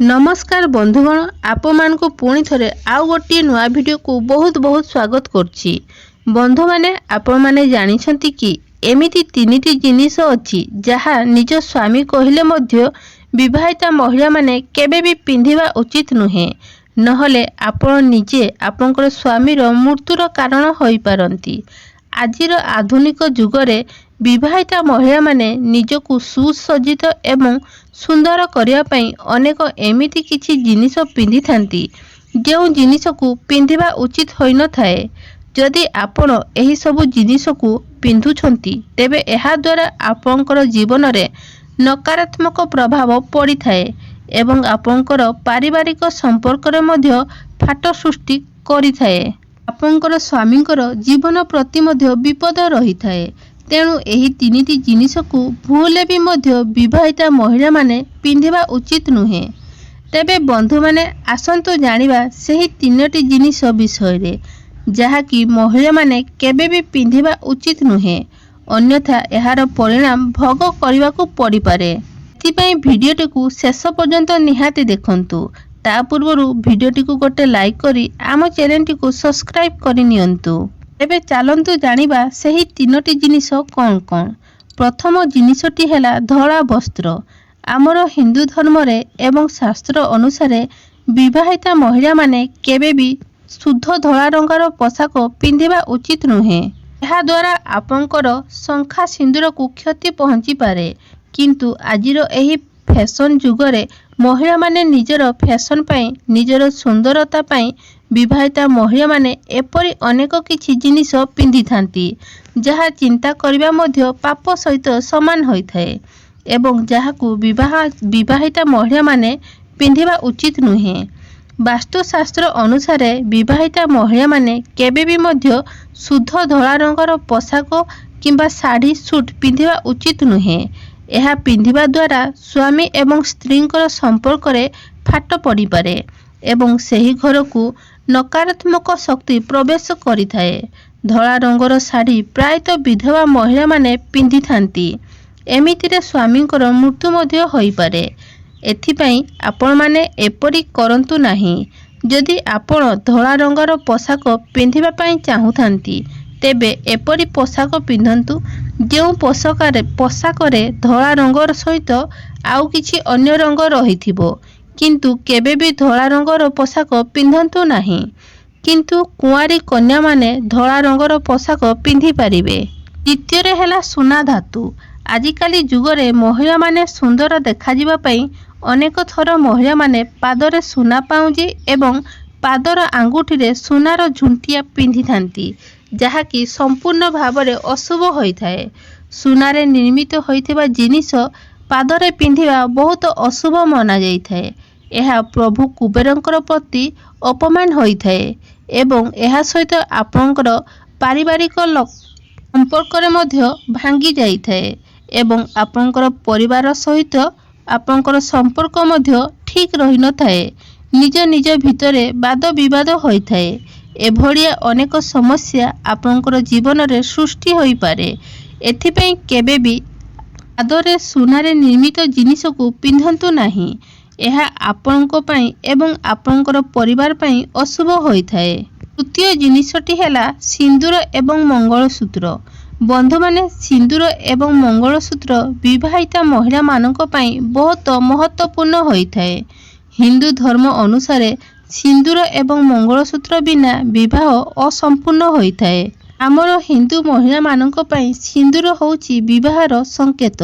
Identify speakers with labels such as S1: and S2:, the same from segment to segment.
S1: नमस्कार बंधुगण, आपण मानक पुणी थरे आउ गोटे नुआ वीडियो को बहुत बहुत स्वागत करछि। बंधु माने आपण माने जानिछंती कि एमिति तीनिटी जिनिस अछि जहा निज स्वामी कहिले मध्य विवाहिता महिला माने केबे भी पिंधिबा उचित नुहे, नहले आपण निजे आपनकर स्वामीर मृत्युर कारण होई पारंती। आजिर आधुनिक जुगरे विवाहिता महिला माने निजकु सुसज्जित एवं सुंदर करिया पई अनेक एमिति किछि जिनिस पिंधि थांती जेउ जिनिस को पिंधिबा उचित होई न थाए। जदि आपण एही सबु जिनिस को पिंधुछंती तेबे एहा द्वारा आपनकर जीवन रे नकारात्मक प्रभाव पड़ी थाए एवं आपनकर पारिवारिक संपर्क रे मध्य फाट सृष्टि करि थाए। आपनकर स्वामीकर जीवन प्रति मध्य विपद रही थाए। तेणु एही तीनिटी जिनिस को भूले भी मध्य विवाहिता महिला माने पिंधिबा उचित नुहे। तेबे बंधु माने आसंतु जानिबा सेही तीनोटी जिनिस विषय रे जहा कि महिला माने केबे भी पिंधिबा उचित नुहे, अन्यथा एहार परिणाम भोग करबा को पड़ी पारे। एथिपई भिडियोटी को शेष पर्यंत निहाती देखंतु। ता पूर्वरु भिडियोटी को गोटे लाइक करी आम चैनल को सब्सक्राइब करि नियंतु। एबे चालंतु जानिबा सेही तीनोटी जिनिस कौन कौन। प्रथम जिनिसटी हैला धला वस्त्र। आमर हिंदू धर्म रे एवं शास्त्र अनुसारे विवाहिता महिला माने केबे भी शुद्ध धला रंगर पोशाक पिंधिबा उचित नुहे। एहा द्वारा आपनकर शंखा सिंदूर को क्षति पहुंची पारे। किंतु आजिर एही फैशन जुगरे महिला माने निजर फैशन पई निजर सुंदरता पई विवाहिता महिला माने एपरि अनेक किछि जिनिस पिंधि थांती जहा चिंता करिबा मध्य पाप सहित समान होई थाए एवं जहाकू विवाहिता महिला माने पिंधिबा उचित नुहे। वास्तुशास्त्र अनुसारे विवाहिता महिला माने केबे भी मध्य शुद्ध धला रंगर पोशाक किंबा साड़ी सूट पिंधिबा उचित नुहे। एहा पिंधिबा द्वारा स्वामी एवं स्त्रींकर संपर्क रे फाट पड़ी पारे एवं सेही घर को नकारात्मक शक्ति प्रवेश करि थाए। धला रंगर साड़ी प्रायतः विधवा महिला माने पिंधि थांती। एमितिरे स्वामींकर मृत्यु मध्य होई पारे। एथिपई आपण माने एपरि करंतु नाही। जदि आपण धला रंगर पोशाक पिंधिबा पई चाहुथांती तेबे एपरि पोशाक पिंधंतु जेउ पोशाक रे धला रंगर सहित आउ किछि अन्य रंग रहिथिबो, किंतु केबे भी धला रंगर पोशाक पिंधंतु नाही। किंतु कुआरी कन्या माने धला रंगर पोशाक पिंधि पारिबे। द्वितीय रे हैला सुना धातु। आजिकाली जुगरे महिला माने सुंदर देखा जिबा पई अनेक थर महिला माने पादरे सुना पाउजी एवं पादर आंगुठी रे सुनार झुंटिया पिंधि थांती जहा कि संपूर्ण भावरे अशुभ होई थाए। सुनारे निर्मित होइथिबा जिनिस पादरे पिंधिबा बहुत अशुभ माना जाई थाए। एहा प्रभु कुबेरंकर प्रति अपमान होई थाए एवं एहा सहित आपनकर पारिवारिक संपर्क रे मध्य भांगी जाई थाए एवं आपनकर परिवार सहित आपनकर संपर्क मध्य ठीक रही न थाए। निज निज भितरे वाद विवाद होई थाए। एभलिया अनेक समस्या आपनकर जीवन रे सृष्टि होई पारे। एथिपई केबे भी पादरे सुनारे निर्मित जिनिस को पिंधंतु नाही। एहा आपनको पई एवं आपनकर परिवार पई अशुभ होई थाए। तृतीय जिनिसटी हैला सिंदूर एवं मंगलसूत्र। बंधु माने सिंदूर एवं मंगलसूत्र विवाहिता महिला मानक पई बहुत महत्वपूर्ण होई थाए। हिंदू धर्म अनुसारे सिंदूर एवं मंगलसूत्र बिना विवाह असंपूर्ण होई थाए। आमर हिंदू महिला मानक पई सिंदूर होउची विवाहर संकेत।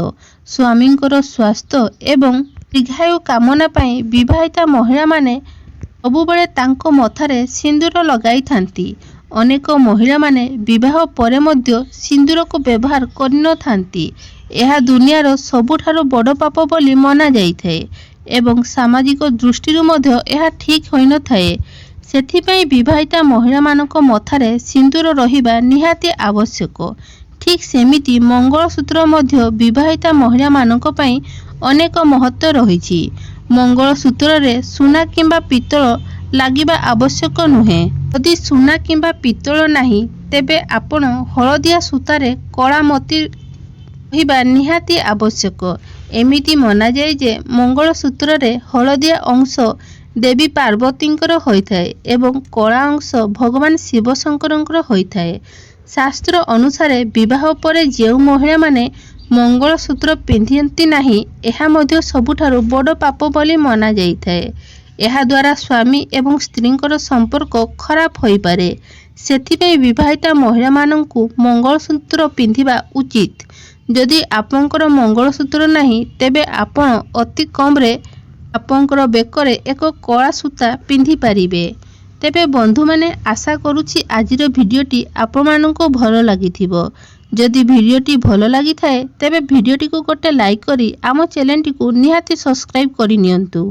S1: स्वामींकर स्वास्थ्य एवं दीर्घायु कामना पई विवाहिता महिला माने सबुबेले तांको मथारे सिंदूर लगाई थांती। अनेक महिला माने विवाह परे मध्य सिंदूर को व्यवहार करि न थांती। एहा दुनियार सबुठारो बड़ पाप बोली मना जाई थाए एवं सामाजिक दृष्टि मध्य एहा ठीक होई न थाए। सेथिपई विवाहिता महिला मानक मथारे सिंदूर रहिबा निहाती आवश्यक। ठीक सेमिति मंगलसूत्र मध्य विवाहिता महिला मानक पई अनेक महत्व रहिछि। मंगलसूत्र रे सुना किंबा पित्तल लागिबा आवश्यक नुहे। यदि सुना किंबा पित्तल नाही तेबे आपण हळदिया सूतारे कला मोती रहिबा निहाती आवश्यक। ଏମିତି ମନାଯାଏ ଯେ ମଙ୍ଗଳସୂତ୍ରରେ ହଳଦିଆ ଅଂଶ ଦେବୀ ପାର୍ବତୀଙ୍କର ହୋଇଥାଏ ଏବଂ କଳା ଅଂଶ ଭଗବାନ ଶିବ ଶଙ୍କରଙ୍କର ହୋଇଥାଏ। ଶାସ୍ତ୍ର ଅନୁସାରେ ବିବାହ ପରେ ଯେଉଁ ମହିଳାମାନେ ମଙ୍ଗଳସୂତ୍ର ପିନ୍ଧନ୍ତି ନାହିଁ, ଏହା ମଧ୍ୟ ସବୁଠାରୁ ବଡ଼ ପାପ ବୋଲି ମନାଯାଇଥାଏ। ଏହାଦ୍ୱାରା ସ୍ୱାମୀ ଏବଂ ସ୍ତ୍ରୀଙ୍କର ସମ୍ପର୍କ ଖରାପ ହୋଇପାରେ। ସେଥିପାଇଁ ବିବାହିତା ମହିଳାମାନଙ୍କୁ ମଙ୍ଗଳସୂତ୍ର ପିନ୍ଧିବା ଉଚିତ। ଯଦି ଆପଣଙ୍କର ମଙ୍ଗଳସୂତ୍ର ନାହିଁ, ତେବେ ଆପଣ ଅତି କମରେ ଆପଣଙ୍କର ବେକରେ ଏକ କଳା ସୂତା ପିନ୍ଧିପାରିବେ। ତେବେ ବନ୍ଧୁମାନେ, ଆଶା କରୁଛି ଆଜିର ଭିଡ଼ିଓଟି ଆପଣମାନଙ୍କୁ ଭଲ ଲାଗିଥିବ। ଯଦି ଭିଡ଼ିଓଟି ଭଲ ଲାଗିଥାଏ, ତେବେ ଭିଡ଼ିଓଟିକୁ ଗୋଟେ ଲାଇକ୍ କରି ଆମ ଚ୍ୟାନେଲଟିକୁ ନିହାତି ସବସ୍କ୍ରାଇବ୍ କରିନିଅନ୍ତୁ।